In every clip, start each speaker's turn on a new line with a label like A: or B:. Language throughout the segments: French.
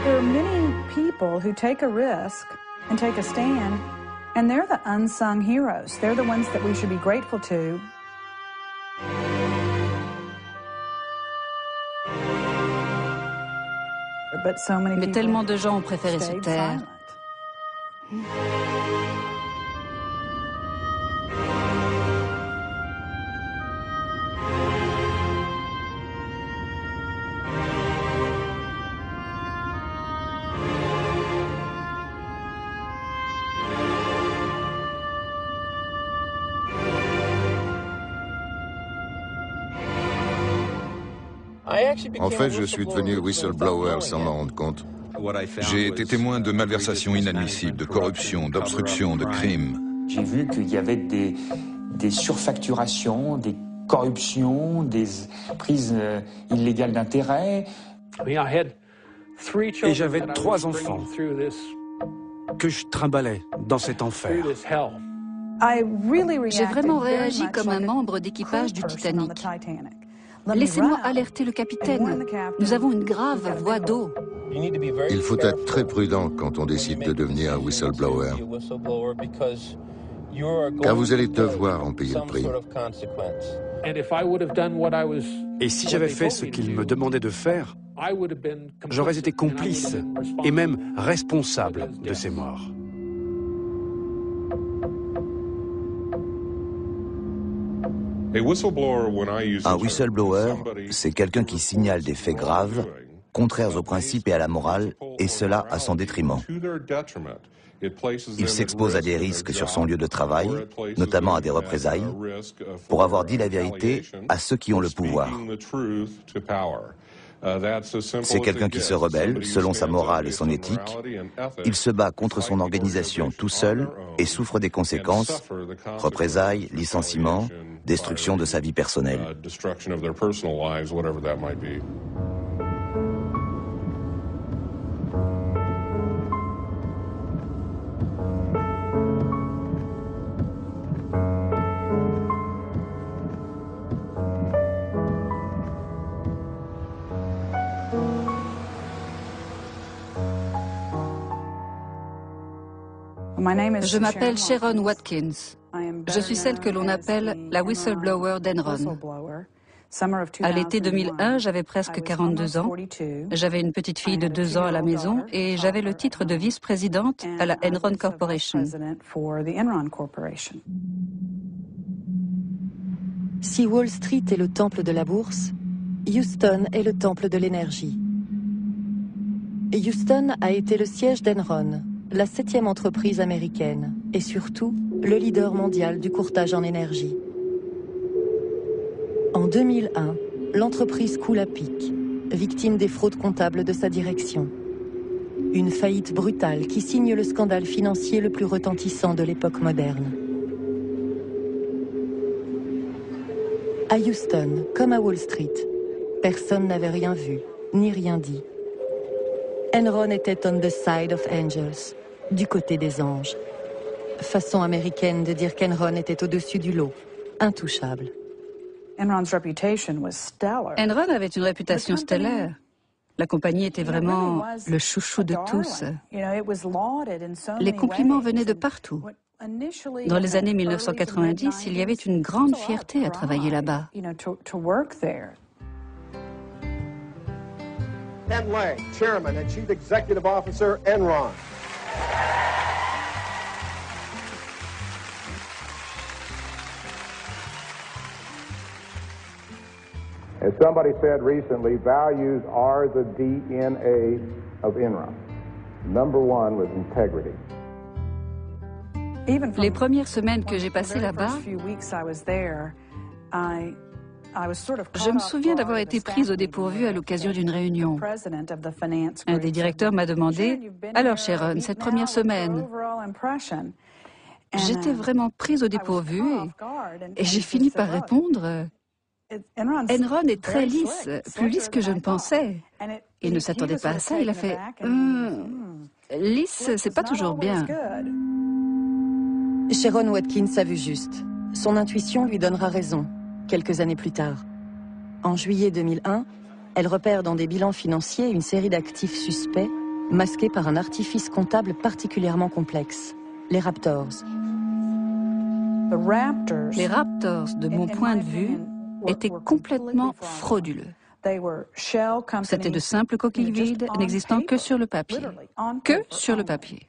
A: There are many people who take a risk and take a stand, and they're the unsung heroes. They're the ones that we should be grateful to. But so many
B: Mais
A: people
B: tellement de gens ont préféré se
A: stayed
B: taire.
A: silent.
C: En fait, je suis devenu whistleblower sans m'en rendre compte.
D: J'ai été témoin de malversations inadmissibles, de corruption, d'obstruction, de crimes.
E: J'ai vu qu'il y avait des surfacturations, des corruptions, des prises illégales d'intérêt.
F: Et j'avais 3 enfants que je trimballais dans cet enfer.
B: J'ai vraiment réagi comme un membre d'équipage du Titanic. Laissez-moi alerter le capitaine. Nous avons une grave voie d'eau.
C: Il faut être très prudent quand on décide de devenir un whistleblower, car vous allez devoir en payer le prix.
F: Et si j'avais fait ce qu'il me demandait de faire, j'aurais été complice et même responsable de ces morts.
G: Un whistleblower, c'est quelqu'un qui signale des faits graves, contraires aux principes et à la morale, et cela à son détriment. Il s'expose à des risques sur son lieu de travail, notamment à des représailles, pour avoir dit la vérité à ceux qui ont le pouvoir. C'est quelqu'un qui se rebelle selon sa morale et son éthique. Il se bat contre son organisation tout seul et souffre des conséquences, représailles, licenciements, destruction de sa vie personnelle.
B: Je m'appelle Sharon Watkins. Je suis celle que l'on appelle la whistleblower d'Enron. À l'été 2001, j'avais presque 42 ans. J'avais une petite fille de 2 ans à la maison et j'avais le titre de vice-présidente à la Enron Corporation.
H: Si Wall Street est le temple de la bourse, Houston est le temple de l'énergie. Houston a été le siège d'Enron, la 7e entreprise américaine et surtout le leader mondial du courtage en énergie. En 2001, l'entreprise coule à pic, victime des fraudes comptables de sa direction. Une faillite brutale qui signe le scandale financier le plus retentissant de l'époque moderne. À Houston, comme à Wall Street, personne n'avait rien vu, ni rien dit. Enron était on the side of angels, du côté des anges. Façon américaine de dire qu'Enron était au-dessus du lot, intouchable.
B: Enron avait une réputation stellaire. La compagnie était vraiment le chouchou de tous. Les compliments venaient de partout. Dans les années 1990, il y avait une grande fierté à travailler là-bas.
I: Ken Lay, Chairman and Chief Executive Officer, Enron. As somebody said recently, values are the DNA of Enron. Number one was integrity.
B: Les premières semaines que j'ai passées là-bas, je me souviens d'avoir été prise au dépourvu à l'occasion d'une réunion. Un des directeurs m'a demandé « Alors Sharon, cette première semaine ?» J'étais vraiment prise au dépourvu et j'ai fini par répondre « Enron est très lisse, plus lisse que je ne pensais. » Il ne s'attendait pas à ça, il a fait « Lisse, c'est pas toujours bien. »
H: Sharon Watkins a vu juste. Son intuition lui donnera raison, quelques années plus tard. En juillet 2001, elle repère dans des bilans financiers une série d'actifs suspects masqués par un artifice comptable particulièrement complexe, les Raptors.
B: Les Raptors, de mon point de vue, étaient complètement frauduleux. C'était de simples coquilles vides n'existant que sur le papier. Que sur le papier.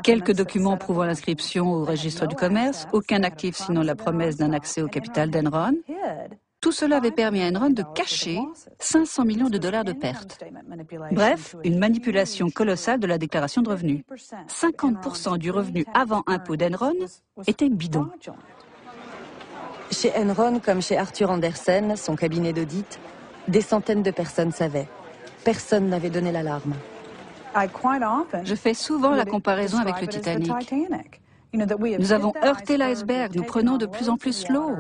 B: Quelques documents prouvant l'inscription au registre du commerce, aucun actif sinon la promesse d'un accès au capital d'Enron. Tout cela avait permis à Enron de cacher 500 millions de dollars de pertes. Bref, une manipulation colossale de la déclaration de revenus. 50% du revenu avant impôt d'Enron était bidon.
H: Chez Enron, comme chez Arthur Andersen, son cabinet d'audit, des centaines de personnes savaient. Personne n'avait donné l'alarme.
B: Je fais souvent la comparaison avec le Titanic. Nous avons heurté l'iceberg, nous prenons de plus en plus l'eau.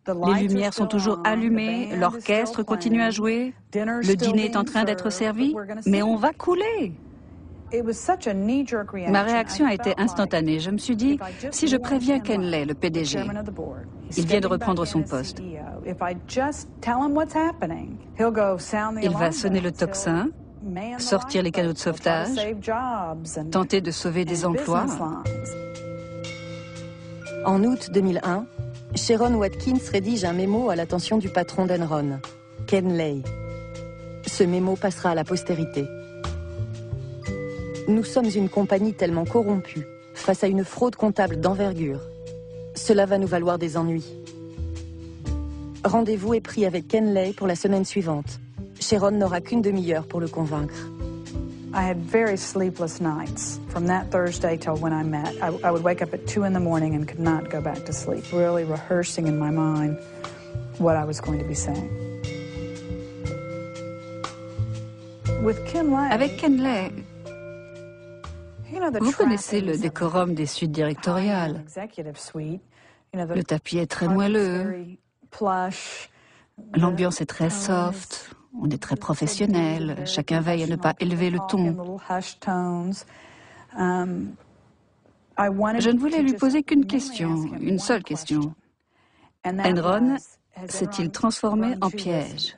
B: Les lumières sont toujours allumées, l'orchestre continue à jouer, le dîner est en train d'être servi, mais on va couler. Ma réaction a été instantanée. Je me suis dit, si je préviens Ken Lay, le PDG, il vient de reprendre son poste. Il va sonner le tocsin, sortir les canaux de sauvetage, tenter de sauver des emplois.
H: En août 2001, Sharon Watkins rédige un mémo à l'attention du patron d'Enron, Ken Lay. Ce mémo passera à la postérité. Nous sommes une compagnie tellement corrompue, face à une fraude comptable d'envergure. Cela va nous valoir des ennuis. Rendez-vous est pris avec Ken Lay pour la semaine suivante. Sharon n'aura qu'une demi-heure pour le convaincre.
A: I had very sleepless nights from that Thursday till when I met. I would wake up at 2 in the morning and could not go back to sleep, really rehearsing in my mind what I was going to be saying.
B: Avec Ken Lay, vous connaissez le décorum des suites directoriales. Le tapis est très moelleux, l'ambiance est très soft. On est très professionnel, chacun veille à ne pas élever le ton. Je ne voulais lui poser qu'une question, une seule question. Enron s'est-il transformé en piège?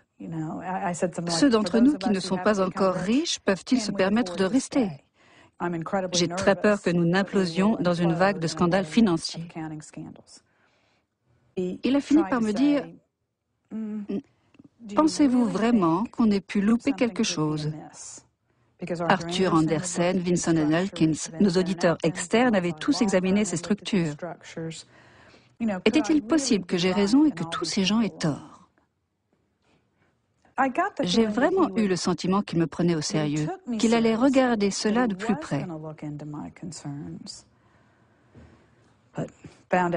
B: Ceux d'entre nous qui ne sont pas encore riches peuvent-ils se permettre de rester? J'ai très peur que nous n'implosions dans une vague de scandales financiers. Il a fini par me dire... Pensez-vous vraiment qu'on ait pu louper quelque chose? Arthur Andersen, Vinson et Elkins, nos auditeurs externes avaient tous examiné ces structures. Était-il possible que j'ai raison et que tous ces gens aient tort? J'ai vraiment eu le sentiment qu'il me prenait au sérieux, qu'il allait regarder cela de plus près.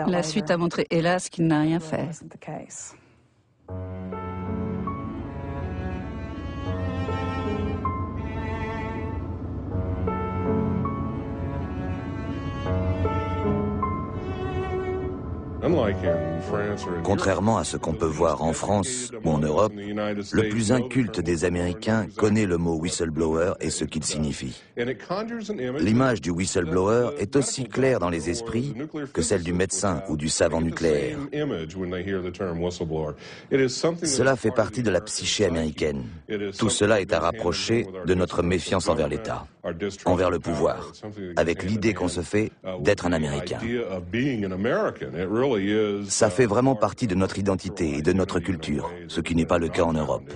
B: La suite a montré, hélas, qu'il n'a rien fait.
G: Contrairement à ce qu'on peut voir en France ou en Europe, le plus inculte des Américains connaît le mot whistleblower et ce qu'il signifie. L'image du whistleblower est aussi claire dans les esprits que celle du médecin ou du savant nucléaire. Cela fait partie de la psyché américaine. Tout cela est à rapprocher de notre méfiance envers l'État, envers le pouvoir, avec l'idée qu'on se fait d'être un Américain. Ça fait vraiment partie de notre identité et de notre culture, ce qui n'est pas le cas en Europe.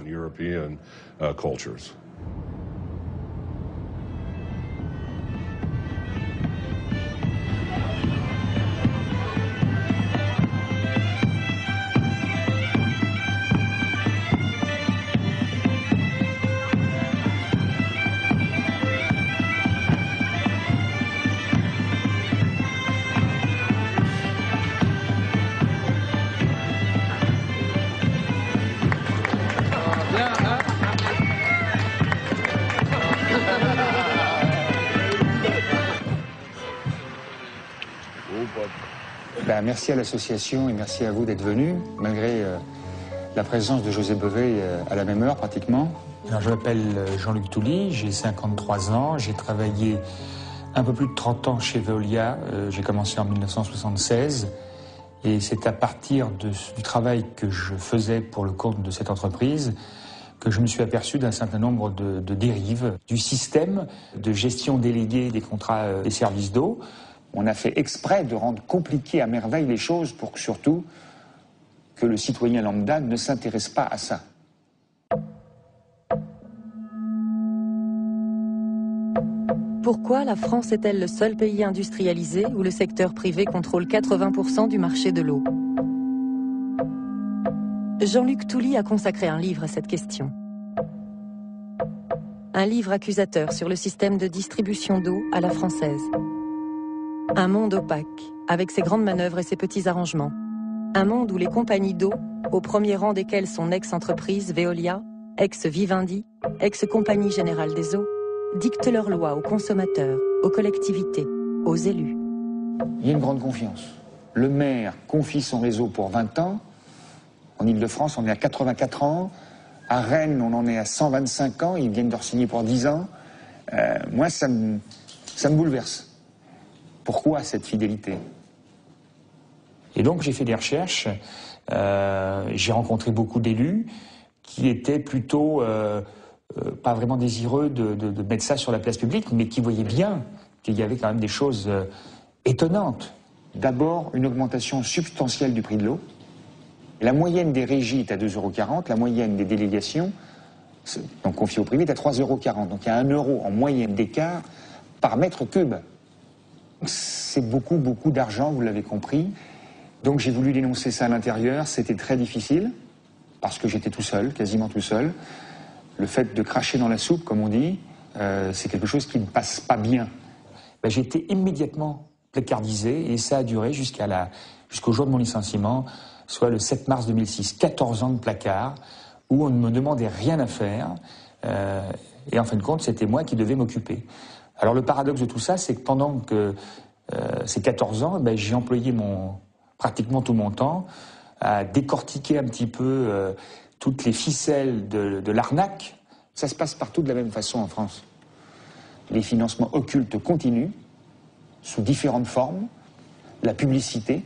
E: Merci à l'association et merci à vous d'être venus, malgré la présence de José Bové à la même heure pratiquement.
J: Alors, je m'appelle Jean-Luc Touly, j'ai 53 ans, j'ai travaillé un peu plus de 30 ans chez Veolia, j'ai commencé en 1976 et c'est à partir du travail que je faisais pour le compte de cette entreprise que je me suis aperçu d'un certain nombre de dérives du système de gestion déléguée des contrats des services d'eau.
E: On a fait exprès de rendre compliquées à merveille les choses pour que surtout que le citoyen lambda ne s'intéresse pas à ça.
H: Pourquoi la France est-elle le seul pays industrialisé où le secteur privé contrôle 80% du marché de l'eau? Jean-Luc Touly a consacré un livre à cette question. Un livre accusateur sur le système de distribution d'eau à la française. Un monde opaque, avec ses grandes manœuvres et ses petits arrangements. Un monde où les compagnies d'eau, au premier rang desquelles son ex-entreprise Veolia, ex-Vivendi, ex-Compagnie Générale des Eaux, dictent leurs lois aux consommateurs, aux collectivités, aux élus.
E: Il y a une grande confiance. Le maire confie son réseau pour 20 ans. En Ile-de-France, on est à 84 ans. À Rennes, on en est à 125 ans. Ils viennent de re-signer pour 10 ans. Moi, ça me bouleverse. Pourquoi cette fidélité?
J: Et donc, j'ai fait des recherches. J'ai rencontré beaucoup d'élus qui étaient plutôt pas vraiment désireux de mettre ça sur la place publique, mais qui voyaient bien qu'il y avait quand même des choses étonnantes.
E: D'abord, une augmentation substantielle du prix de l'eau. La moyenne des régies est à 2,40 €, la moyenne des délégations, donc confiées au privé, est à 3,40 €. Donc il y a 1 € en moyenne d'écart par mètre cube. C'est beaucoup, beaucoup d'argent, vous l'avez compris. Donc j'ai voulu dénoncer ça à l'intérieur, c'était très difficile, parce que j'étais tout seul, quasiment tout seul. Le fait de cracher dans la soupe, comme on dit, c'est quelque chose qui ne passe pas bien.
J: J'ai été immédiatement placardisé, et ça a duré jusqu'au jour de mon licenciement, soit le 7 mars 2006, 14 ans de placard, où on ne me demandait rien à faire, et en fin de compte, c'était moi qui devais m'occuper. Alors le paradoxe de tout ça, c'est que pendant que ces 14 ans, j'ai employé pratiquement tout mon temps à décortiquer un petit peu toutes les ficelles de l'arnaque.
E: Ça se passe partout de la même façon en France. Les financements occultes continuent, sous différentes formes, la publicité,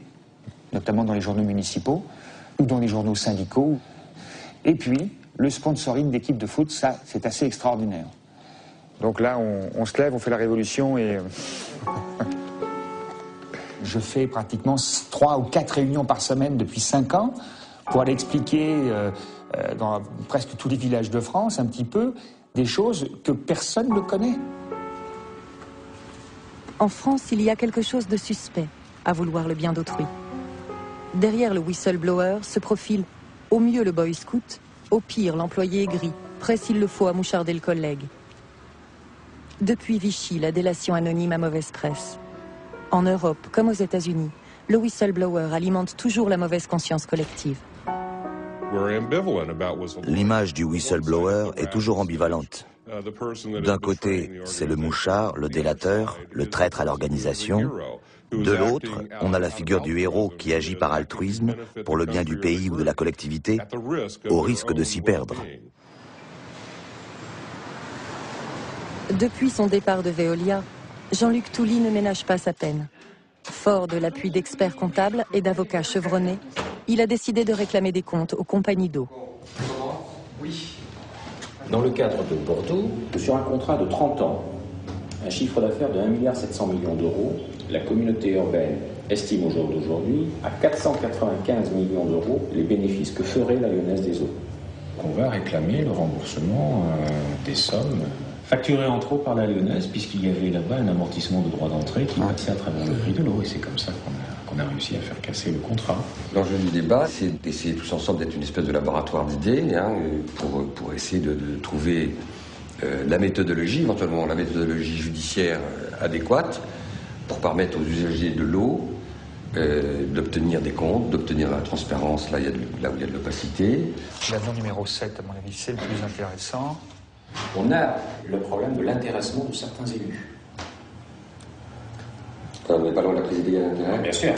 E: notamment dans les journaux municipaux ou dans les journaux syndicaux. Et puis, le sponsoring d'équipes de foot, ça, c'est assez extraordinaire. Donc là, on se lève, on fait la révolution et...
J: Je fais pratiquement 3 ou 4 réunions par semaine depuis 5 ans pour aller expliquer dans presque tous les villages de France un petit peu des choses que personne ne connaît.
H: En France, il y a quelque chose de suspect à vouloir le bien d'autrui. Derrière le whistleblower se profile au mieux le boy scout, au pire l'employé aigri, prêt s'il le faut à moucharder le collègue. Depuis Vichy, la délation anonyme à mauvaise presse. En Europe, comme aux États-Unis, le whistleblower alimente toujours la mauvaise conscience collective.
G: L'image du whistleblower est toujours ambivalente. D'un côté, c'est le mouchard, le délateur, le traître à l'organisation. De l'autre, on a la figure du héros qui agit par altruisme pour le bien du pays ou de la collectivité, au risque de s'y perdre.
H: Depuis son départ de Veolia, Jean-Luc Touly ne ménage pas sa peine. Fort de l'appui d'experts comptables et d'avocats chevronnés, il a décidé de réclamer des comptes aux compagnies d'eau.
K: Oui. Dans le cadre de Bordeaux, sur un contrat de 30 ans, un chiffre d'affaires de 1,7 milliard d'euros, la communauté urbaine estime au jour d'aujourd'hui à 495 millions d'euros les bénéfices que ferait la Lyonnaise des Eaux. On va réclamer le remboursement des sommes facturées en trop par la Lyonnaise, puisqu'il y avait là-bas un amortissement de droit d'entrée qui passait à travers le prix de l'eau, et c'est comme ça qu'on a réussi à faire casser le contrat.
L: L'enjeu du débat, c'est d'essayer tous ensemble d'être une espèce de laboratoire d'idées, pour essayer de trouver la méthodologie, éventuellement la méthodologie judiciaire adéquate, pour permettre aux usagers de l'eau d'obtenir des comptes, d'obtenir la transparence là où il y a de l'opacité.
J: L'avenant numéro 7, à mon avis, c'est le plus intéressant.
K: On a le problème de l'intéressement de certains élus.
L: On n'est pas loin de la crise des intérêts.
K: Bien sûr.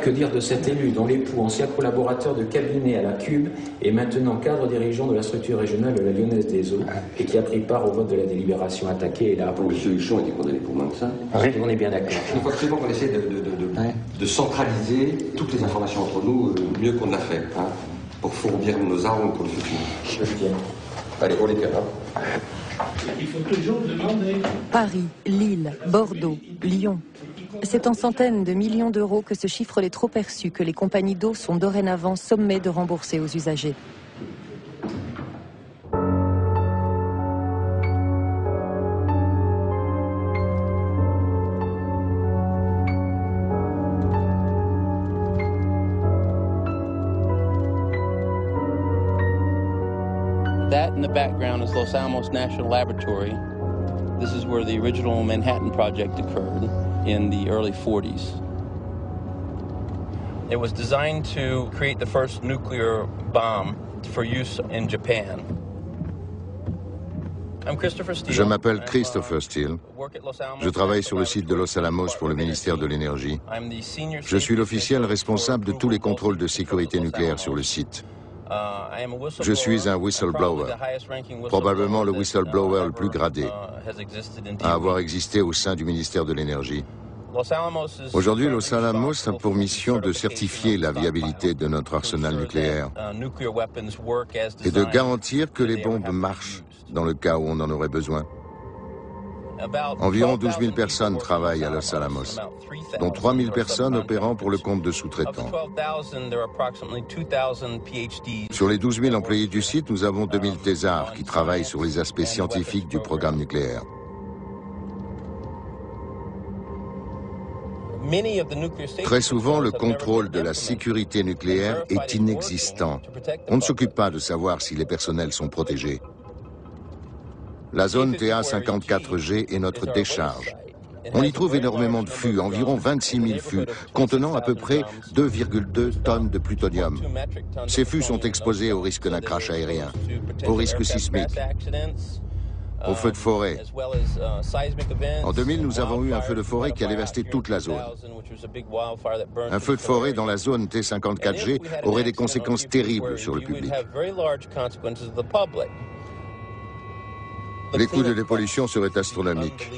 K: Que dire de cet élu dont l'époux, ancien collaborateur de cabinet à la Cube, est maintenant cadre dirigeant de la structure régionale de la Lyonnaise des Eaux, et qui a pris part au vote de la délibération attaquée et là pour
L: M. Huchon était condamné pour moins que ça.
K: Oui, on est bien d'accord.
L: Il faut absolument qu'on essaie de centraliser toutes les informations entre nous mieux qu'on ne l'a fait, pour fournir nos armes pour le futur.
K: Je le tiens.
L: Allez, on les tient, hein.
M: Il faut toujours demander.
H: Paris, Lille, Bordeaux, Lyon. C'est en centaines de millions d'euros que se chiffrent les trop-perçus que les compagnies d'eau sont dorénavant sommées de rembourser aux usagers.
N: That in the background is Los Alamos National Laboratory. This is where the original Manhattan Project occurred in the early 40s. It was designed to create the first nuclear bomb for use in Japan.
C: Je m'appelle Christopher Steele. Je travaille sur le site de Los Alamos pour le ministère de l'Énergie. Je suis l'officiel responsable de tous les contrôles de sécurité nucléaire sur le site. Je suis un whistleblower, probablement le whistleblower le plus gradé à avoir existé au sein du ministère de l'Énergie. Aujourd'hui, Los Alamos a pour mission de certifier la viabilité de notre arsenal nucléaire et de garantir que les bombes marchent dans le cas où on en aurait besoin. Environ 12 000 personnes travaillent à Los Alamos, dont 3 000 personnes opérant pour le compte de sous-traitants. Sur les 12 000 employés du site, nous avons 2 000 thésards qui travaillent sur les aspects scientifiques du programme nucléaire. Très souvent, le contrôle de la sécurité nucléaire est inexistant. On ne s'occupe pas de savoir si les personnels sont protégés. La zone TA54G est notre décharge. On y trouve énormément de fûts, environ 26 000 fûts, contenant à peu près 2,2 tonnes de plutonium. Ces fûts sont exposés au risque d'un crash aérien, au risque sismique, aux feux de forêt. En 2000, nous avons eu un feu de forêt qui a dévasté toute la zone. Un feu de forêt dans la zone T54G aurait des conséquences terribles sur le public. Les coûts de dépollution seraient astronomiques,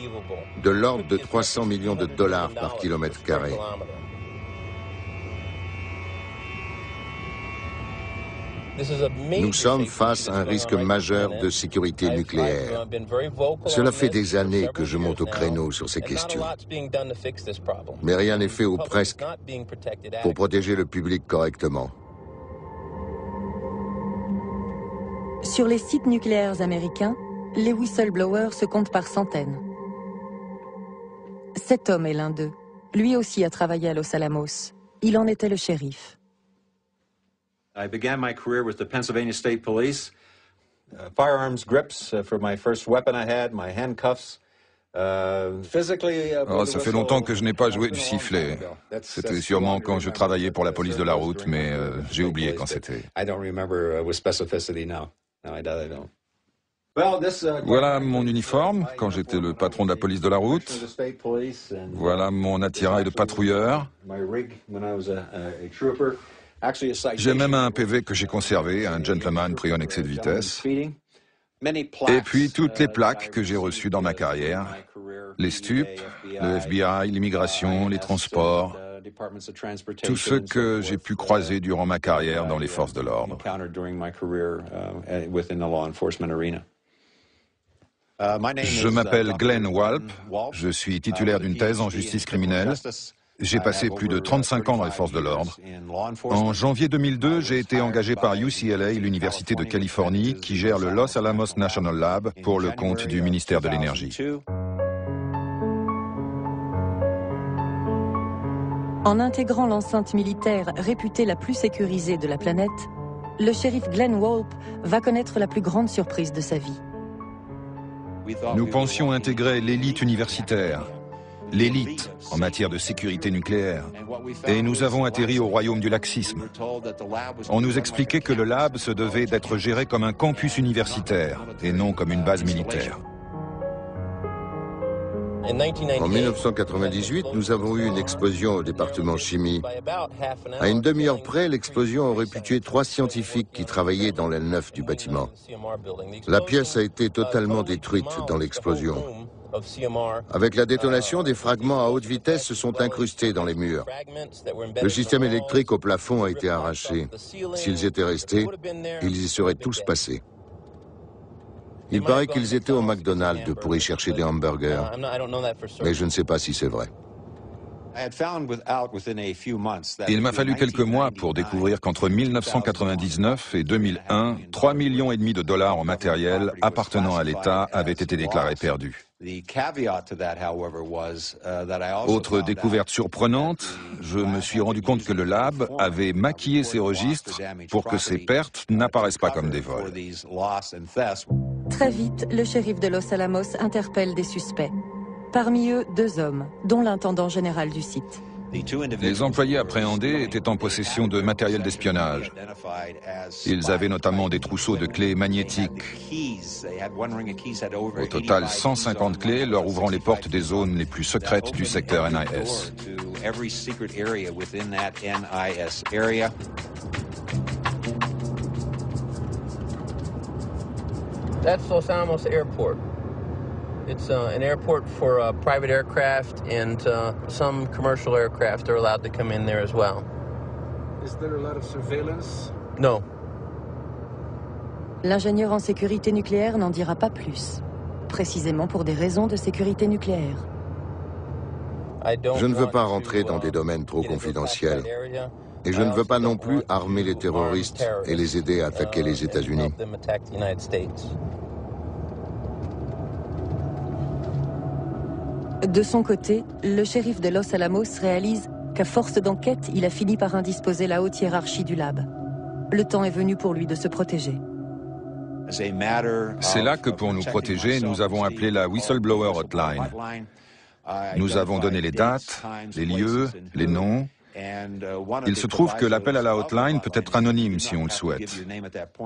C: de l'ordre de 300 millions de dollars par kilomètre carré. Nous sommes face à un risque majeur de sécurité nucléaire. Cela fait des années que je monte au créneau sur ces questions. Mais rien n'est fait ou presque pour protéger le public correctement.
H: Sur les sites nucléaires américains, les whistleblowers se comptent par centaines. Cet homme est l'un d'eux. Lui aussi a travaillé à Los Alamos. Il en était le shérif.
O: I began my career with the Pennsylvania State Police. Firearms grips for my first weapon I had, my handcuffs.
D: Ça fait longtemps que je n'ai pas joué du sifflet. C'était sûrement quand je travaillais pour la police de la route, mais j'ai oublié quand c'était. Voilà mon uniforme quand j'étais le patron de la police de la route. Voilà mon attirail de patrouilleur. J'ai même un PV que j'ai conservé, un gentleman pris en excès de vitesse. Et puis toutes les plaques que j'ai reçues dans ma carrière, les stupes, le FBI, l'immigration, les transports, tout ce que j'ai pu croiser durant ma carrière dans les forces de l'ordre. Je m'appelle Glenn Walp, je suis titulaire d'une thèse en justice criminelle. J'ai passé plus de 35 ans dans les forces de l'ordre. En janvier 2002, j'ai été engagé par UCLA, l'Université de Californie, qui gère le Los Alamos National Lab pour le compte du ministère de l'Énergie.
H: En intégrant l'enceinte militaire réputée la plus sécurisée de la planète, le shérif Glenn Walp va connaître la plus grande surprise de sa vie.
D: Nous pensions intégrer l'élite universitaire, l'élite en matière de sécurité nucléaire. Et nous avons atterri au royaume du laxisme. On nous expliquait que le lab se devait d'être géré comme un campus universitaire et non comme une base militaire.
C: En 1998, nous avons eu une explosion au département chimie. À une demi-heure près, l'explosion aurait pu tuer 3 scientifiques qui travaillaient dans l'aile 9 du bâtiment. La pièce a été totalement détruite dans l'explosion. Avec la détonation, des fragments à haute vitesse se sont incrustés dans les murs. Le système électrique au plafond a été arraché. S'ils étaient restés, ils y seraient tous passés. Il paraît qu'ils étaient au McDonald's pour y chercher des hamburgers, mais je ne sais pas si c'est vrai.
D: Il m'a fallu quelques mois pour découvrir qu'entre 1999 et 2001, 3,5 millions de dollars en matériel appartenant à l'État avaient été déclarés perdus. Autre découverte surprenante, je me suis rendu compte que le lab avait maquillé ses registres pour que ces pertes n'apparaissent pas comme des vols.
H: Très vite, le shérif de Los Alamos interpelle des suspects. Parmi eux, 2 hommes, dont l'intendant général du site.
D: Les employés appréhendés étaient en possession de matériel d'espionnage. Ils avaient notamment des trousseaux de clés magnétiques. Au total, 150 clés leur ouvrant les portes des zones les plus secrètes du secteur NIS.
N: That's Los Alamos Airport. It's an airport for private aircraft, and some commercial aircraft are allowed to come in there as well.
F: Is there a lot of surveillance?
N: No.
H: L'ingénieur en sécurité nucléaire n'en dira pas plus, précisément pour des raisons de sécurité nucléaire.
C: Je ne veux pas rentrer dans des domaines trop confidentiels. Et je ne veux pas non plus armer les terroristes et les aider à attaquer les États-Unis.
H: De son côté, le shérif de Los Alamos réalise qu'à force d'enquête, il a fini par indisposer la haute hiérarchie du lab. Le temps est venu pour lui de se protéger.
D: C'est là que pour nous protéger, nous avons appelé la Whistleblower Hotline. Nous avons donné les dates, les lieux, les noms. Il se trouve que l'appel à la hotline peut être anonyme si on le souhaite.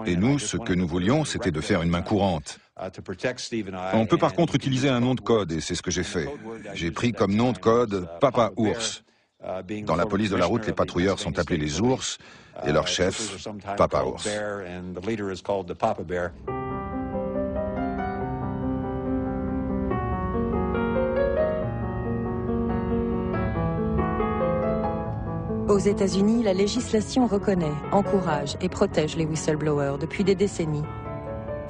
D: Et nous, ce que nous voulions, c'était de faire une main courante. On peut par contre utiliser un nom de code, et c'est ce que j'ai fait. J'ai pris comme nom de code Papa Ours. Dans la police de la route, les patrouilleurs sont appelés les ours, et leur chef, Papa Ours.
H: Aux États-Unis, la législation reconnaît, encourage et protège les whistleblowers depuis des décennies.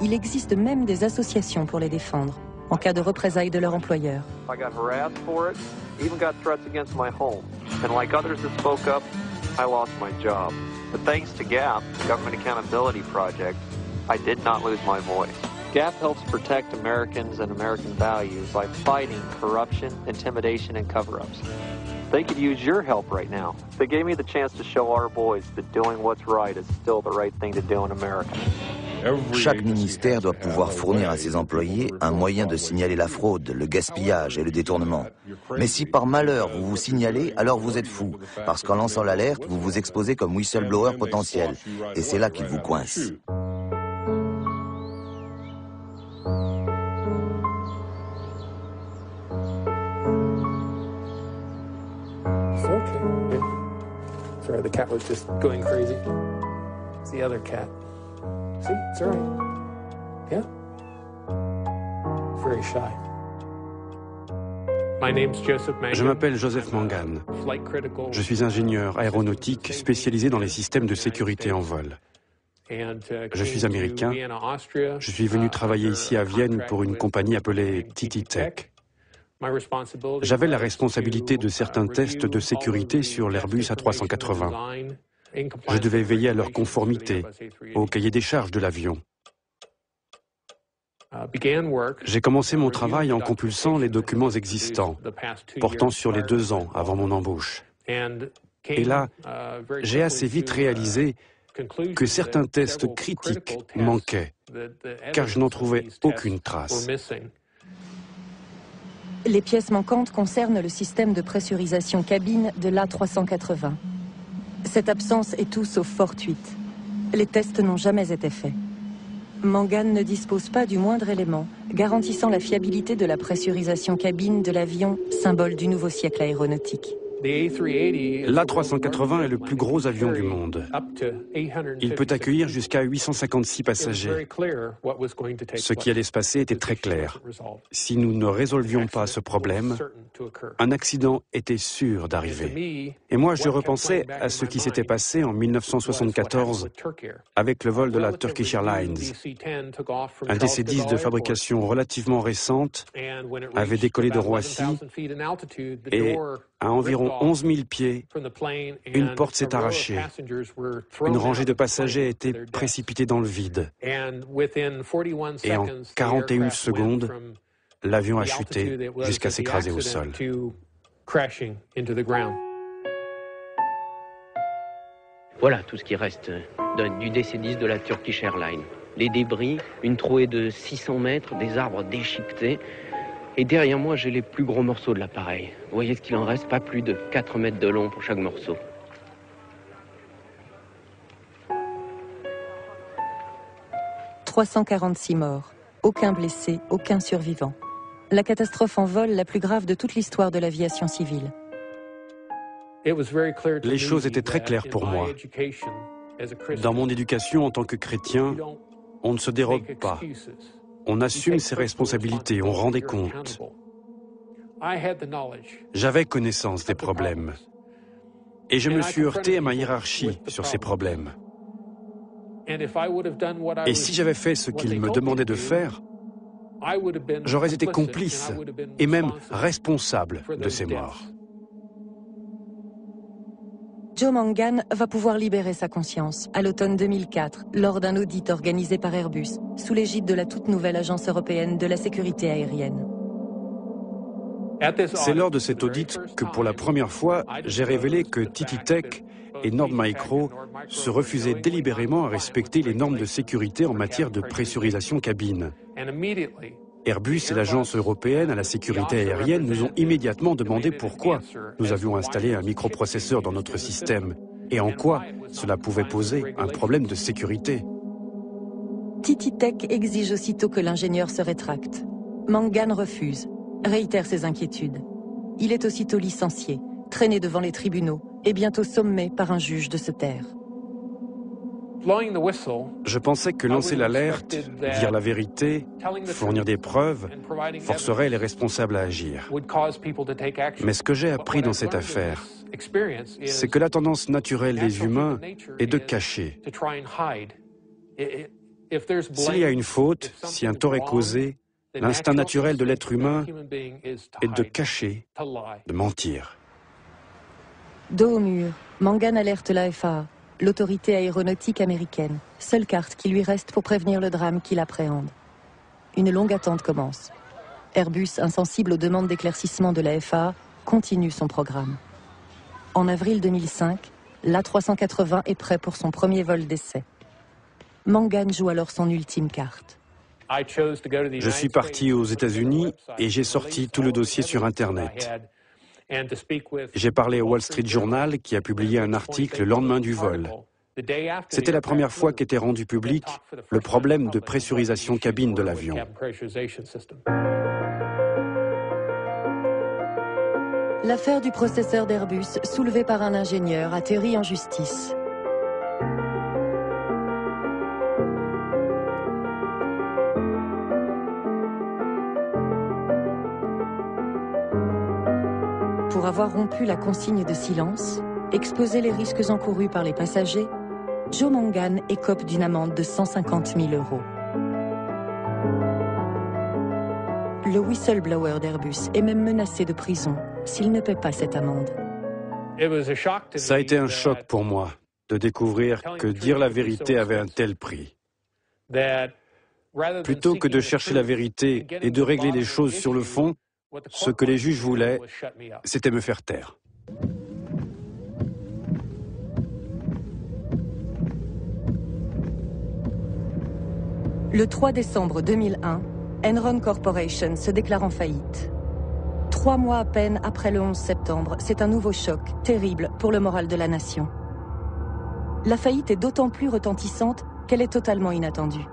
H: Il existe même des associations pour les défendre, en cas de représailles de leur employeur.
P: I got harassed for it, even got threats against my home. And like others that spoke up, I lost my job. But thanks to GAP, the Government Accountability Project, I did not lose my voice. GAP helps protect Americans and American values by fighting corruption, intimidation, and cover-ups. They could use your help right now. They gave me the chance to show our boys that doing what's right is still the right thing to do in America.
G: Chaque ministère doit pouvoir fournir à ses employés un moyen de signaler la fraude, le gaspillage et le détournement. Mais si par malheur vous vous signalez, alors vous êtes fou, parce qu'en lançant l'alerte, vous vous exposez comme whistleblower potentiel. Et c'est là qu'il vous coince.
F: Sorry, the cat was just going crazy. It's the other cat. See, it's all right. Yeah? Very shy. Je m'appelle Joseph Mangan. Je suis ingénieur aéronautique spécialisé dans les systèmes de sécurité en vol. Je suis américain. Je suis venu travailler ici à Vienne pour une compagnie appelée TT Tech. J'avais la responsabilité de certains tests de sécurité sur l'Airbus A380. Je devais veiller à leur conformité, au cahier des charges de l'avion. J'ai commencé mon travail en compulsant les documents existants, portant sur les 2 ans avant mon embauche. Et là, j'ai assez vite réalisé que certains tests critiques manquaient, car je n'en trouvais aucune trace.
H: Les pièces manquantes concernent le système de pressurisation cabine de l'A380. Cette absence est tout sauf fortuite. Les tests n'ont jamais été faits. Mangan ne dispose pas du moindre élément garantissant la fiabilité de la pressurisation cabine de l'avion, symbole du nouveau siècle aéronautique.
F: L'A380 est le plus gros avion du monde. Il peut accueillir jusqu'à 856 passagers. Ce qui allait se passer était très clair. Si nous ne résolvions pas ce problème, un accident était sûr d'arriver. Et moi, je repensais à ce qui s'était passé en 1974 avec le vol de la Turkish Airlines. Un DC-10 de fabrication relativement récente avait décollé de Roissy et à environ 11 000 pieds, une porte s'est arrachée. Une rangée de passagers a été précipitée dans le vide. Et en 41 secondes, l'avion a chuté jusqu'à s'écraser au sol.
Q: Voilà tout ce qui reste du DC-10 de la Turkish Airlines. Les débris, une trouée de 600 mètres, des arbres déchiquetés. Et derrière moi, j'ai les plus gros morceaux de l'appareil. Vous voyez ce qu'il en reste, pas plus de 4 mètres de long pour chaque morceau. «
H: 346 morts, aucun blessé, aucun survivant. La catastrophe en vol la plus grave de toute l'histoire de l'aviation civile.
F: Les choses étaient très claires pour moi. Dans mon éducation en tant que chrétien, on ne se dérobe pas. On assume ses responsabilités, on rend des comptes. J'avais connaissance des problèmes. Et je me suis heurté à ma hiérarchie sur ces problèmes. Et si j'avais fait ce qu'ils me demandaient de faire, j'aurais été complice et même responsable de ces morts.
H: Joe Mangan va pouvoir libérer sa conscience à l'automne 2004, lors d'un audit organisé par Airbus, sous l'égide de la toute nouvelle Agence européenne de la sécurité aérienne.
F: C'est lors de cet audit que pour la première fois, j'ai révélé que TTTech et Nord Micro se refusaient délibérément à respecter les normes de sécurité en matière de pressurisation cabine. Airbus et l'Agence européenne à la sécurité aérienne nous ont immédiatement demandé pourquoi nous avions installé un microprocesseur dans notre système et en quoi cela pouvait poser un problème de sécurité.
H: TTTech exige aussitôt que l'ingénieur se rétracte. Mangan refuse, réitère ses inquiétudes. Il est aussitôt licencié, traîné devant les tribunaux et bientôt sommé par un juge de se taire.
F: Je pensais que lancer l'alerte, dire la vérité, fournir des preuves, forcerait les responsables à agir. Mais ce que j'ai appris dans cette affaire, c'est que la tendance naturelle des humains est de cacher. S'il y a une faute, si un tort est causé, l'instinct naturel de l'être humain est de cacher, de mentir.
H: Dos au mur, Mangan alerte la FAA, l'autorité aéronautique américaine, seule carte qui lui reste pour prévenir le drame qui l'appréhende. Une longue attente commence. Airbus, insensible aux demandes d'éclaircissement de la FAA, continue son programme. En avril 2005, l'A380 est prêt pour son premier vol d'essai. Mangan joue alors son ultime carte.
F: Je suis parti aux États-Unis et j'ai sorti tout le dossier sur Internet. J'ai parlé au Wall Street Journal qui a publié un article le lendemain du vol. C'était la première fois qu'était rendu public le problème de pressurisation cabine de l'avion.
H: L'affaire du processeur d'Airbus, soulevée par un ingénieur, atterrit en justice. Pour avoir rompu la consigne de silence, exposé les risques encourus par les passagers, Joe Mangan écope d'une amende de 150 000 €. Le whistleblower d'Airbus est même menacé de prison s'il ne paie pas cette amende.
F: Ça a été un choc pour moi de découvrir que dire la vérité avait un tel prix. Plutôt que de chercher la vérité et de régler les choses sur le fond, ce que les juges voulaient, c'était me faire taire.
H: Le 3 décembre 2001, Enron Corporation se déclare en faillite. 3 mois à peine après le 11 septembre, c'est un nouveau choc terrible pour le moral de la nation. La faillite est d'autant plus retentissante qu'elle est totalement inattendue.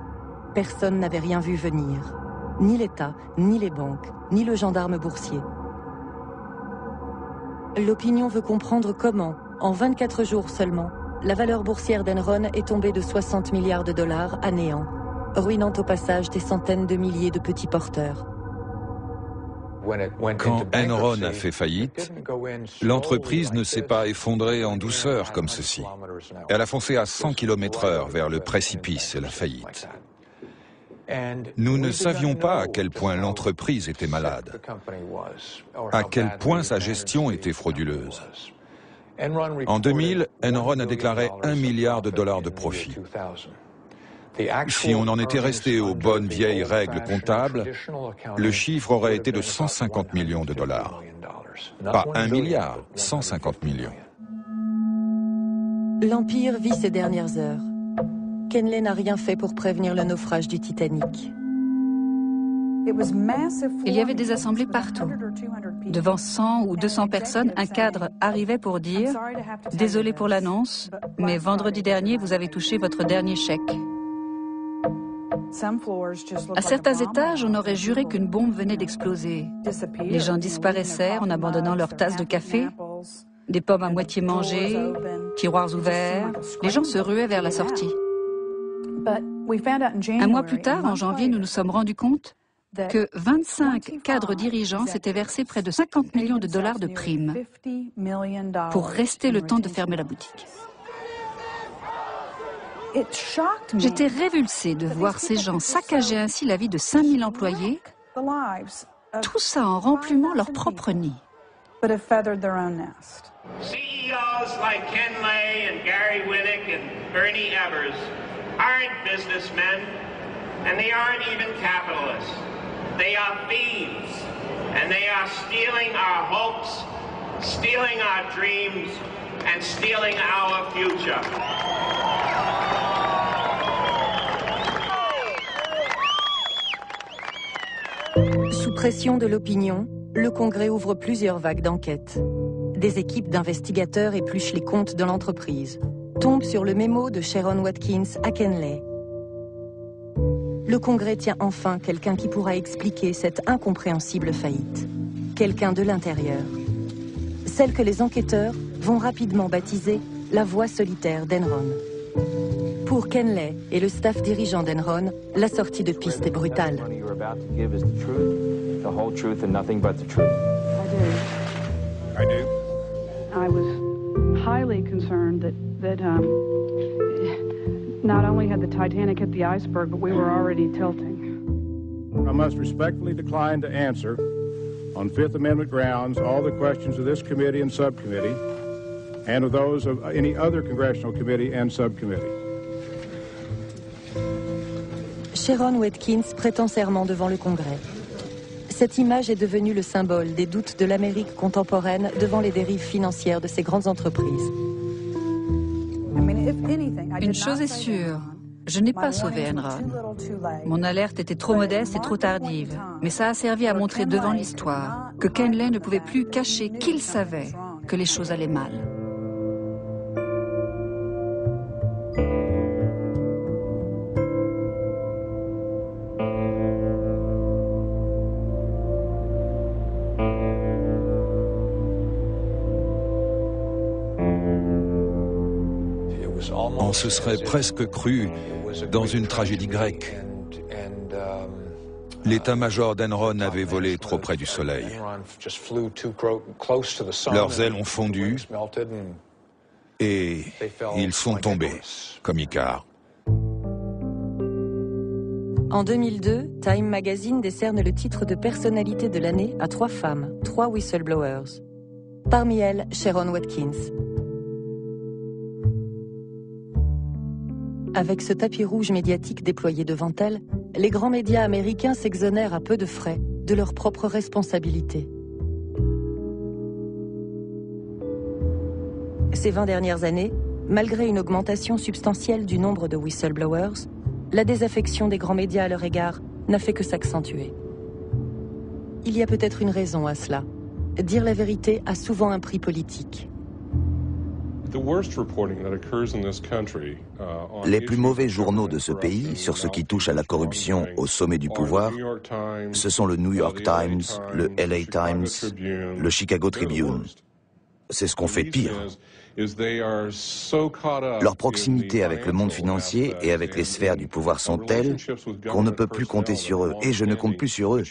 H: Personne n'avait rien vu venir. Ni l'État, ni les banques, ni le gendarme boursier. L'opinion veut comprendre comment, en 24 jours seulement, la valeur boursière d'Enron est tombée de 60 milliards de dollars à néant, ruinant au passage des centaines de milliers de petits porteurs.
D: Quand Enron a fait faillite, l'entreprise ne s'est pas effondrée en douceur comme ceci. Elle a foncé à 100 km/h vers le précipice et la faillite. Nous ne savions pas à quel point l'entreprise était malade, à quel point sa gestion était frauduleuse. En 2000, Enron a déclaré 1 milliard de dollars de profit. Si on en était resté aux bonnes vieilles règles comptables, le chiffre aurait été de 150 millions de dollars. Pas 1 milliard, 150 millions.
H: L'Empire vit ses dernières heures. Kenley n'a rien fait pour prévenir le naufrage du Titanic.
B: Il y avait des assemblées partout. Devant 100 ou 200 personnes, un cadre arrivait pour dire « Désolé pour l'annonce, mais vendredi dernier, vous avez touché votre dernier chèque. » À certains étages, on aurait juré qu'une bombe venait d'exploser. Les gens disparaissaient en abandonnant leurs tasses de café, des pommes à moitié mangées, tiroirs ouverts. Les gens se ruaient vers la sortie. Un mois plus tard, en janvier, nous nous sommes rendus compte que 25 cadres dirigeants s'étaient versés près de 50 millions de dollars de primes pour rester le temps de fermer la boutique. J'étais révulsée de voir ces gens saccager ainsi la vie de 5000 employés, tout ça en remplumant leur propre nid.
R: CEOs like Ken Lay and Gary Winnick and Bernie Evers aren't businessmen, and they aren't even capitalists. They are thieves, and they are stealing our hopes, stealing our dreams, and stealing our future.
H: Sous pression de l'opinion, le Congrès ouvre plusieurs vagues d'enquêtes. Des équipes d'investigateurs épluchent les comptes de l'entreprise, tombent sur le mémo de Sharon Watkins à Kenley. Le Congrès tient enfin quelqu'un qui pourra expliquer cette incompréhensible faillite. Quelqu'un de l'intérieur. Celle que les enquêteurs vont rapidement baptiser la voix solitaire d'Enron. Pour Kenley et le staff dirigeant d'Enron, la sortie de piste est brutale.
A: I was highly concerned that not only had the Titanic hit the iceberg, but we were already tilting.
I: I must respectfully decline to answer, on Fifth Amendment grounds, all the questions of this committee and subcommittee, and of those of any other congressional committee and subcommittee.
H: Sharon Watkins prêtant serment devant le Congrès. Cette image est devenue le symbole des doutes de l'Amérique contemporaine devant les dérives financières de ces grandes entreprises.
B: Une chose est sûre, je n'ai pas sauvé Enron. Mon alerte était trop modeste et trop tardive, mais ça a servi à montrer devant l'histoire que Kenley ne pouvait plus cacher qu'il savait que les choses allaient mal.
D: On se serait presque cru dans une tragédie grecque. L'état-major d'Enron avait volé trop près du soleil. Leurs ailes ont fondu et ils sont tombés, comme Icare.
H: En 2002, Time Magazine décerne le titre de personnalité de l'année à 3 femmes, 3 whistleblowers. Parmi elles, Sharon Watkins. Avec ce tapis rouge médiatique déployé devant elle, les grands médias américains s'exonèrent à peu de frais de leurs propres responsabilités. Ces 20 dernières années, malgré une augmentation substantielle du nombre de whistleblowers, la désaffection des grands médias à leur égard n'a fait que s'accentuer. Il y a peut-être une raison à cela. Dire la vérité a souvent un prix politique.
G: Les plus mauvais journaux de ce pays, sur ce qui touche à la corruption au sommet du pouvoir, ce sont le New York Times, le LA Times, le Chicago Tribune. c'est ce qu'on fait de pire. Leur proximité avec le monde financier et avec les sphères du pouvoir sont telles qu'on ne peut plus compter sur eux, et je ne compte plus sur eux,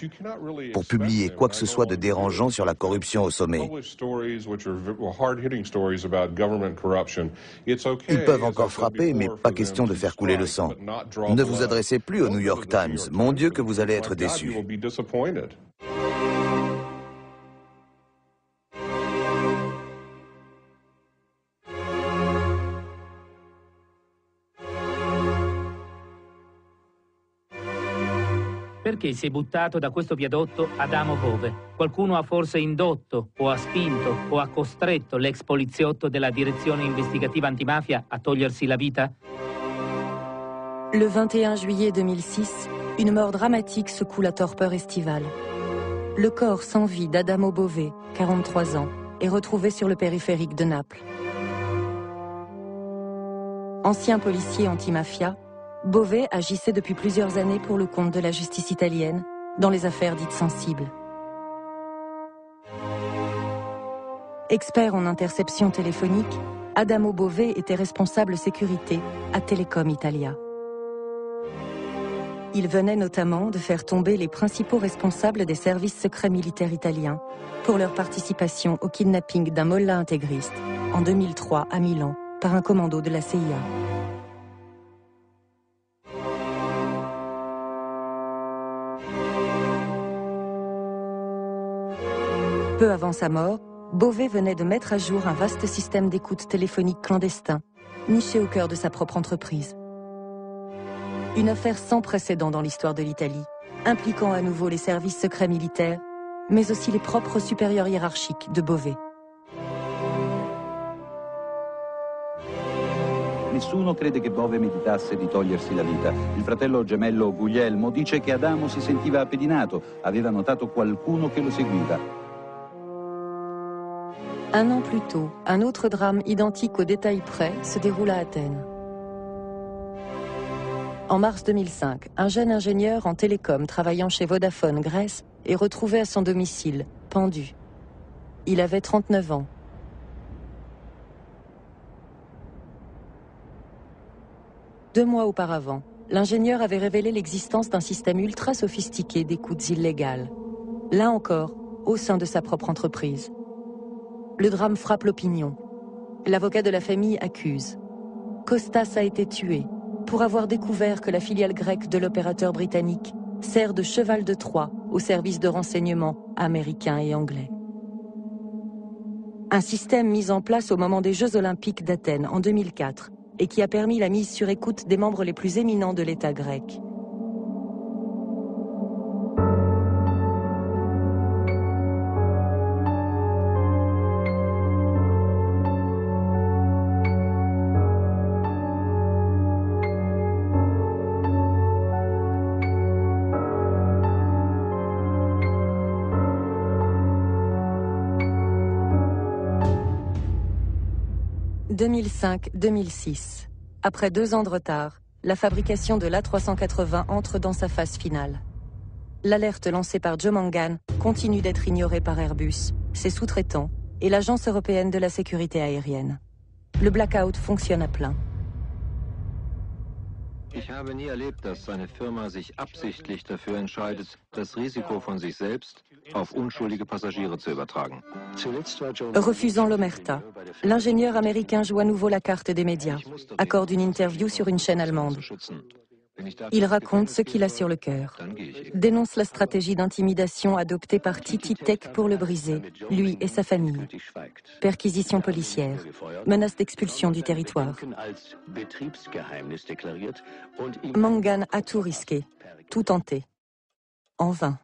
G: pour publier quoi que ce soit de dérangeant sur la corruption au sommet. Ils peuvent encore frapper, mais pas question de faire couler le sang. Ne vous adressez plus au New York Times, mon Dieu que vous allez être déçus.
S: Perché si è buttato da questo viadotto Adamo Bove? Qualcuno ha forse indotto, o ha spinto, o ha costretto l'ex poliziotto della direzione investigativa antimafia a togliersi la vita?
H: Le 21 juillet 2006, une mort dramatique secoue la torpeur estivale. Le corps sans vie d'Adamo Bove, 43 ans, est retrouvé sur le périphérique de Naples. Ancien policier antimafia, Bove agissait depuis plusieurs années pour le compte de la justice italienne dans les affaires dites sensibles. Expert en interception téléphonique, Adamo Bove était responsable sécurité à Telecom Italia. Il venait notamment de faire tomber les principaux responsables des services secrets militaires italiens pour leur participation au kidnapping d'un mollah intégriste en 2003 à Milan par un commando de la CIA. Peu avant sa mort, Bove venait de mettre à jour un vaste système d'écoute téléphonique clandestin, niché au cœur de sa propre entreprise. Une affaire sans précédent dans l'histoire de l'Italie, impliquant à nouveau les services secrets militaires, mais aussi les propres supérieurs hiérarchiques de Bove.
T: Nessuno crede che Bove meditasse di togliersi la vita. Il fratello gemello Guglielmo dice che Adamo si sentiva appedinato, aveva notato qualcuno che lo seguiva.
H: Un an plus tôt, un autre drame identique au détail près se déroule à Athènes. En mars 2005, un jeune ingénieur en télécom travaillant chez Vodafone Grèce est retrouvé à son domicile, pendu. Il avait 39 ans. Deux mois auparavant, l'ingénieur avait révélé l'existence d'un système ultra sophistiqué d'écoutes illégales. Là encore, au sein de sa propre entreprise. Le drame frappe l'opinion. L'avocat de la famille accuse. Kostas a été tué pour avoir découvert que la filiale grecque de l'opérateur britannique sert de cheval de Troie au service de renseignement américain et anglais. Un système mis en place au moment des Jeux Olympiques d'Athènes en 2004 et qui a permis la mise sur écoute des membres les plus éminents de l'État grec. « 2005-2006. Après 2 ans de retard, la fabrication de l'A380 entre dans sa phase finale. L'alerte lancée par Joe Mangan continue d'être ignorée par Airbus, ses sous-traitants et l'Agence européenne de la sécurité aérienne. Le blackout fonctionne à plein.
P: Ich habe nie erlebt, dass eine Firma sich absichtlich dafür entscheidet, das Risiko von sich selbst auf unschuldige Passagiere zu übertragen.
H: Refusant l'omerta, l'ingénieur américain joue à nouveau la carte des médias, accorde une interview sur une chaîne allemande. Il raconte ce qu'il a sur le cœur, dénonce la stratégie d'intimidation adoptée par Titi Tech pour le briser, lui et sa famille. Perquisition policière, menace d'expulsion du territoire. Mangan a tout risqué, tout tenté. En vain.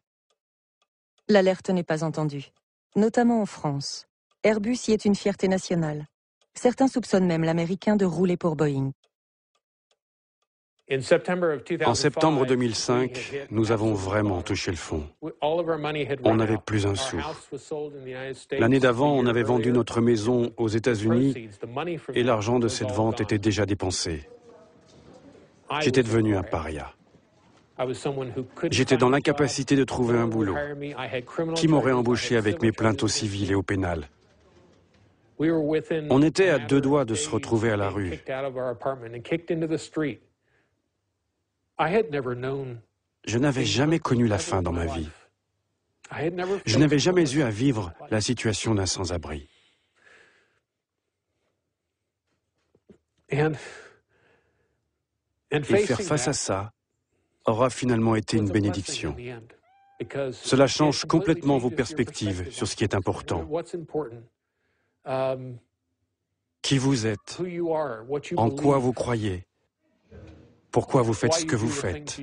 H: L'alerte n'est pas entendue, notamment en France. Airbus y est une fierté nationale. Certains soupçonnent même l'Américain de rouler pour Boeing.
F: En septembre 2005, nous avons vraiment touché le fond. On n'avait plus un sou. L'année d'avant, on avait vendu notre maison aux États-Unis et l'argent de cette vente était déjà dépensé. J'étais devenu un paria. J'étais dans l'incapacité de trouver un boulot. Qui m'aurait embauché avec mes plaintes au civil et au pénal? On était à 2 doigts de se retrouver à la rue. Je n'avais jamais connu la faim dans ma vie. Je n'avais jamais eu à vivre la situation d'un sans-abri. Et faire face à ça aura finalement été une bénédiction. Cela change complètement vos perspectives sur ce qui est important. Qui vous êtes, en quoi vous croyez, pourquoi vous faites ce que vous faites,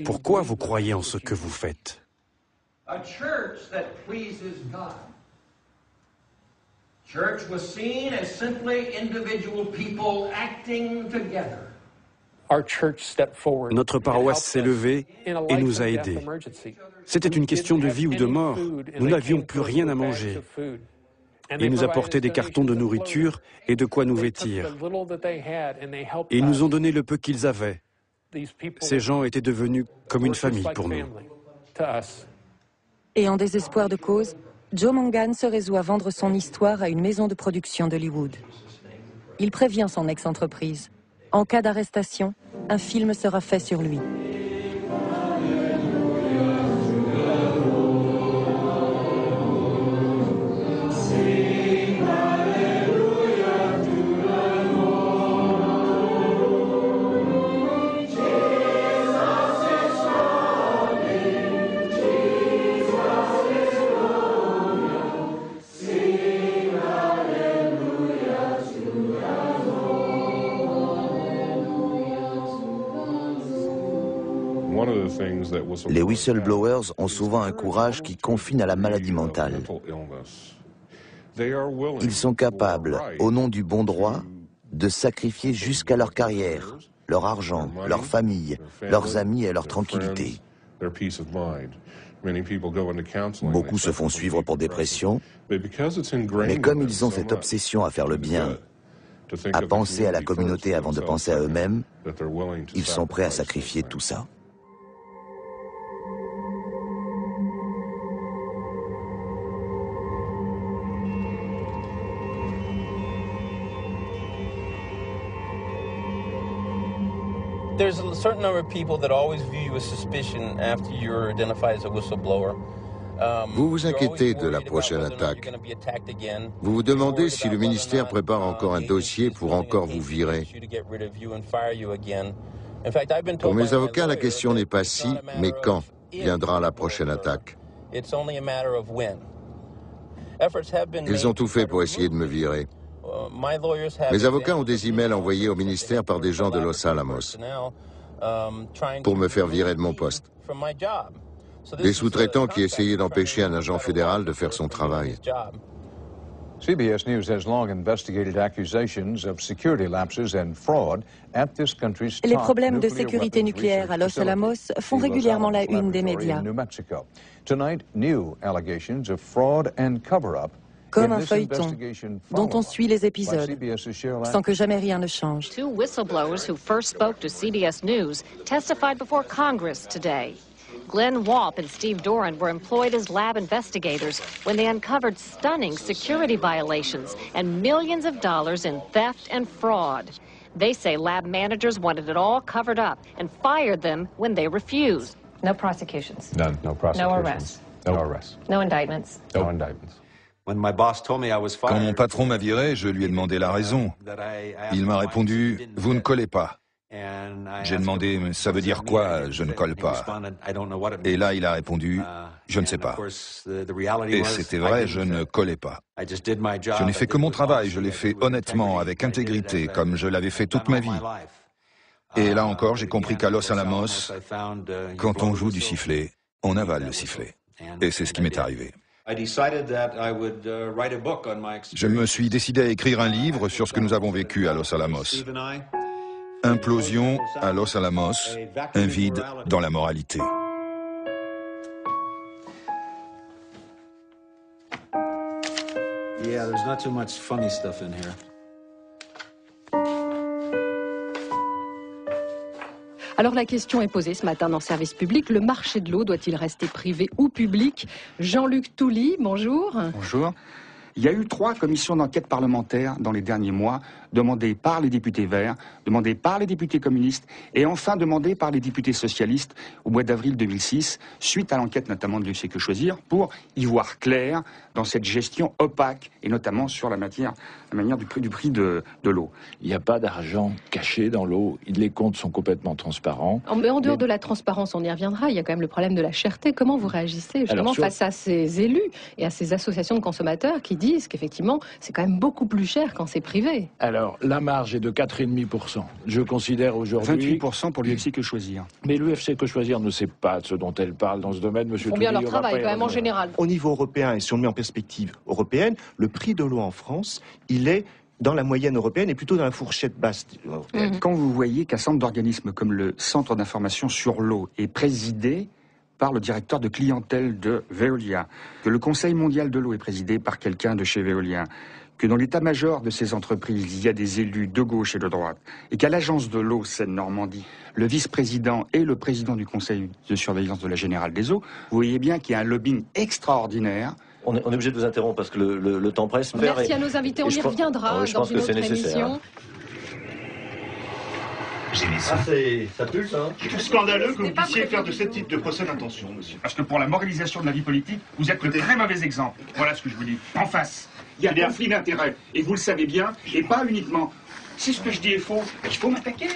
F: pourquoi vous croyez en ce que vous faites.
R: A church that pleases God. Church was seen as simply individual people acting together.
F: Notre paroisse s'est levée et nous a aidés. C'était une question de vie ou de mort. Nous n'avions plus rien à manger. Ils nous apportaient des cartons de nourriture et de quoi nous vêtir. Et ils nous ont donné le peu qu'ils avaient. Ces gens étaient devenus comme une famille pour nous.
H: Et en désespoir de cause, Joe Mangan se résout à vendre son histoire à une maison de production d'Hollywood. Il prévient son ex-entreprise. En cas d'arrestation, un film sera fait sur lui.
G: Les whistleblowers ont souvent un courage qui confine à la maladie mentale. Ils sont capables, au nom du bon droit, de sacrifier jusqu'à leur carrière, leur argent, leur famille, leurs amis et leur tranquillité. Beaucoup se font suivre pour dépression, mais comme ils ont cette obsession à faire le bien, à penser à la communauté avant de penser à eux-mêmes, ils sont prêts à sacrifier tout ça.
N: There's a certain number of people that always view you with suspicion after you're identified as a whistleblower.
C: Vous vous inquiétez de la prochaine attaque. Vous vous demandez si le ministère prépare encore un dossier pour encore vous virer. Pour mes avocats, la question n'est pas si, mais quand viendra la prochaine attaque. Ils ont tout fait pour essayer de me virer. Mes avocats ont des emails envoyés au ministère par des gens de Los Alamos pour me faire virer de mon poste. Des sous-traitants qui essayaient d'empêcher un agent fédéral de faire son travail.
I: CBS News has long investigated accusations of security lapses and fraud at this country's
H: Les problèmes de sécurité nucléaire à Los Alamos font régulièrement la une des médias.
I: Tonight, new allegations of fraud and cover-up.
H: Comme un feuilleton dont on suit les épisodes, sans que jamais rien ne change.
U: Two whistleblowers who first spoke to CBS News testified before Congress today. Glenn Walp and Steve Doran were employed as lab investigators when they uncovered stunning security violations and millions of dollars in theft and fraud. They say lab managers wanted it all covered up and fired them when they refused.
V: No prosecutions.
I: None. No prosecutions.
V: No arrests.
I: No arrests.
V: No indictments.
I: No indictments.
D: Quand mon patron m'a viré, je lui ai demandé la raison. Il m'a répondu « Vous ne collez pas ». J'ai demandé « Ça veut dire quoi, je ne colle pas ?» Et là, il a répondu « Je ne sais pas ». Et c'était vrai, je ne collais pas. Je n'ai fait que mon travail, je l'ai fait honnêtement, avec intégrité, comme je l'avais fait toute ma vie. Et là encore, j'ai compris qu'à Los Alamos, quand on joue du sifflet, on avale le sifflet. Et c'est ce qui m'est arrivé. Je me suis décidé à écrire un livre sur ce que nous avons vécu à Los Alamos. Implosion à Los Alamos, un vide dans la moralité.
K: Yeah, there's not too much funny stuff in here.
V: Alors la question est posée ce matin dans Service Public. Le marché de l'eau doit-il rester privé ou public? Jean-Luc Touly, bonjour.
W: Bonjour.
E: Il y a eu 3 commissions d'enquête parlementaires dans les derniers mois, demandées par les députés verts, demandées par les députés communistes et enfin demandées par les députés socialistes au mois d'avril 2006, suite à l'enquête notamment de Dieu sait que choisir, pour y voir clair dans cette gestion opaque et notamment sur la manière du prix de l'eau.
J: Il n'y a pas d'argent caché dans l'eau, les comptes sont complètement transparents.
V: Mais en dehors de la transparence, on y reviendra, il y a quand même le problème de la cherté. Comment vous réagissez justement face à ces élus et à ces associations de consommateurs qui disent qu'effectivement c'est quand même beaucoup plus cher quand c'est privé?
J: Alors la marge est de 4,5%. Je considère aujourd'hui...
E: 28% pour l'UFC Que Choisir.
J: Mais l'UFC Que Choisir ne sait pas de ce dont elle parle dans ce domaine, monsieur
V: Toudy. Ils font bien leur travail quand même en général.
W: Au niveau européen, et si on le met en perspective européenne, le prix de l'eau en France, il est dans la moyenne européenne et plutôt dans la fourchette basse européenne.
E: Quand vous voyez qu'un centre d'organisme comme le Centre d'information sur l'eau est présidé par le directeur de clientèle de Veolia, que le Conseil mondial de l'eau est présidé par quelqu'un de chez Veolia, que dans l'état-major de ces entreprises, il y a des élus de gauche et de droite, et qu'à l'agence de l'eau Seine-Normandie, le vice-président et le président du conseil de surveillance de la Générale des Eaux, vous voyez bien qu'il y a un lobbying extraordinaire.
W: On est obligé de vous interrompre parce que le temps presse.
V: Merci à nos invités, on y reviendra dans une autre émission.
W: Ça pulse, hein.
X: C'est tout scandaleux que vous puissiez faire de ce type de procès d'intention, monsieur.
E: Parce que pour la moralisation de la vie politique, vous êtes le très mauvais exemple. Voilà ce que je vous dis. En face, il y a des conflits d'intérêts, et vous le savez bien, et pas uniquement. Si ce que je dis est faux, il faut m'attaquer.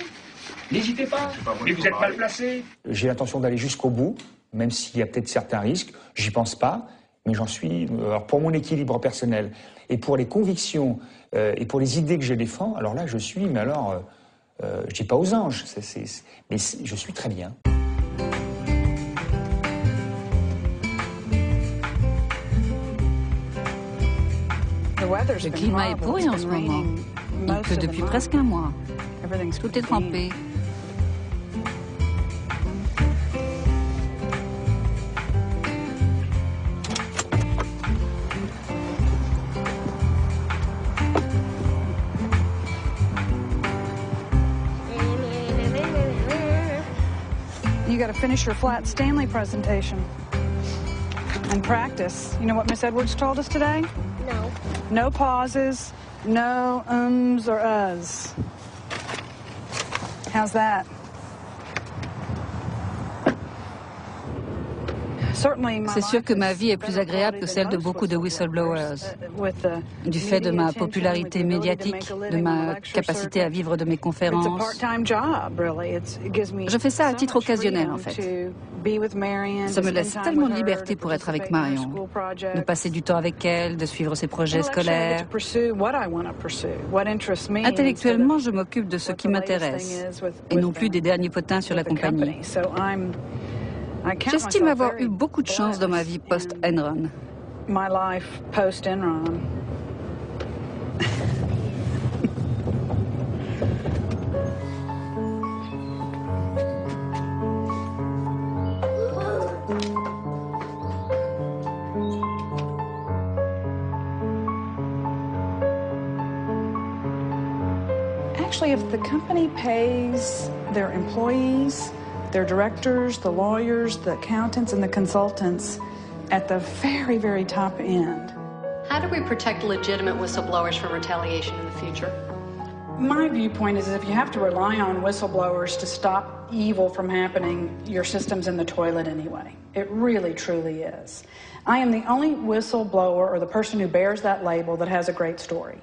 E: N'hésitez pas. Mais vous êtes mal placé. J'ai l'intention d'aller jusqu'au bout, même s'il y a peut-être certains risques. J'y pense pas, mais j'en suis. Alors pour mon équilibre personnel et pour les convictions et pour les idées que je défends, alors là, je suis. Mais alors. Je dis pas aux anges, mais je suis très bien.
B: Le climat est pourri en ce moment. Il pleut depuis presque un mois. Tout est trempé.
A: You got to finish your flat Stanley presentation and practice. You know what Miss Edwards told us today?
Y: No.
A: No pauses, no ums or uhs. How's that?
B: C'est sûr que ma vie est plus agréable que celle de beaucoup de whistleblowers. Du fait de ma popularité médiatique, de ma capacité à vivre de mes conférences. Je fais ça à titre occasionnel, en fait. Ça me laisse tellement de liberté pour être avec Marion, de passer du temps avec elle, de suivre ses projets scolaires. Intellectuellement, je m'occupe de ce qui m'intéresse, et non plus des derniers potins sur la compagnie. J'estime avoir eu beaucoup de chance dans ma vie post-Enron.
A: My life post-Enron. Actually, if the company pays their employees, their directors, the lawyers, the accountants, and the consultants at the very, very top end.
V: How do we protect legitimate whistleblowers from retaliation in the future?
A: My viewpoint is if you have to rely on whistleblowers to stop evil from happening, your system's in the toilet anyway. It really, truly is. I am the only whistleblower or the person who bears that label that has a great story.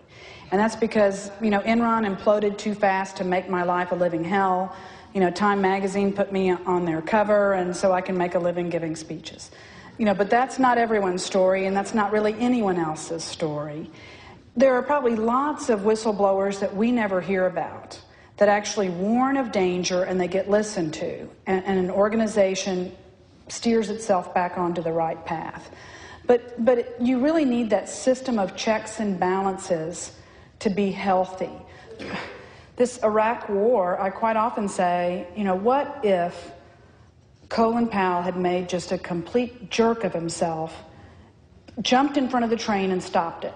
A: And that's because, you know, Enron imploded too fast to make my life a living hell. You know, Time magazine put me on their cover, and so I can make a living giving speeches. You know, but that's not everyone's story, and that's not really anyone else's story. There are probably lots of whistleblowers that we never hear about that actually warn of danger and they get listened to, and an organization steers itself back onto the right path. But you really need that system of checks and balances to be healthy. This Iraq war, I quite often say, you know, what if Colin Powell had made just a complete jerk of himself, jumped in front of the train and stopped it?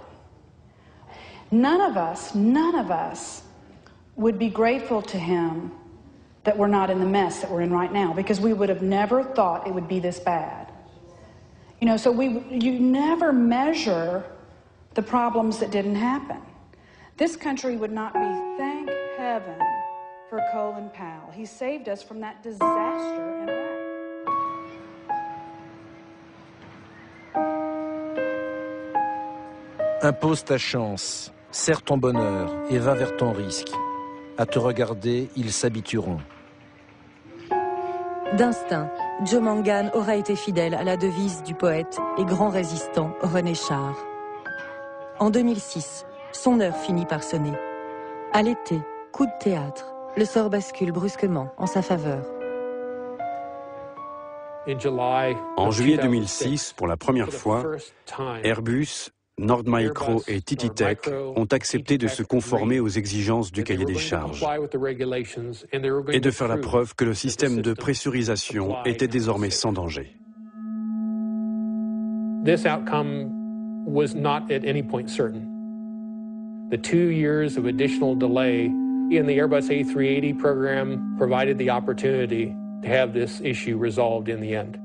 A: None of us would be grateful to him that we're not in the mess that we're in right now, because we would have never thought it would be this bad. You know, so you never measure the problems that didn't happen. This country would not be, thank heaven, for Colin Powell. He saved us from that disaster in Iraq.
L: Impose ta chance, serre ton bonheur et va vers ton risque. À te regarder, ils s'habitueront.
H: D'instinct, Joe Mangan aura été fidèle à la devise du poète et grand résistant René Char. En 2006, son heure finit par sonner. À l'été, coup de théâtre, le sort bascule brusquement en sa faveur.
F: En juillet 2006, pour la première fois, Airbus, Nordmicro et TTTech ont accepté de se conformer aux exigences du cahier des charges et de faire la preuve que le système de pressurisation était désormais sans danger.
M: This outcome was not at any point certain. The 2 years of additional delay in the Airbus A380 program provided the opportunity to have this issue resolved in the end.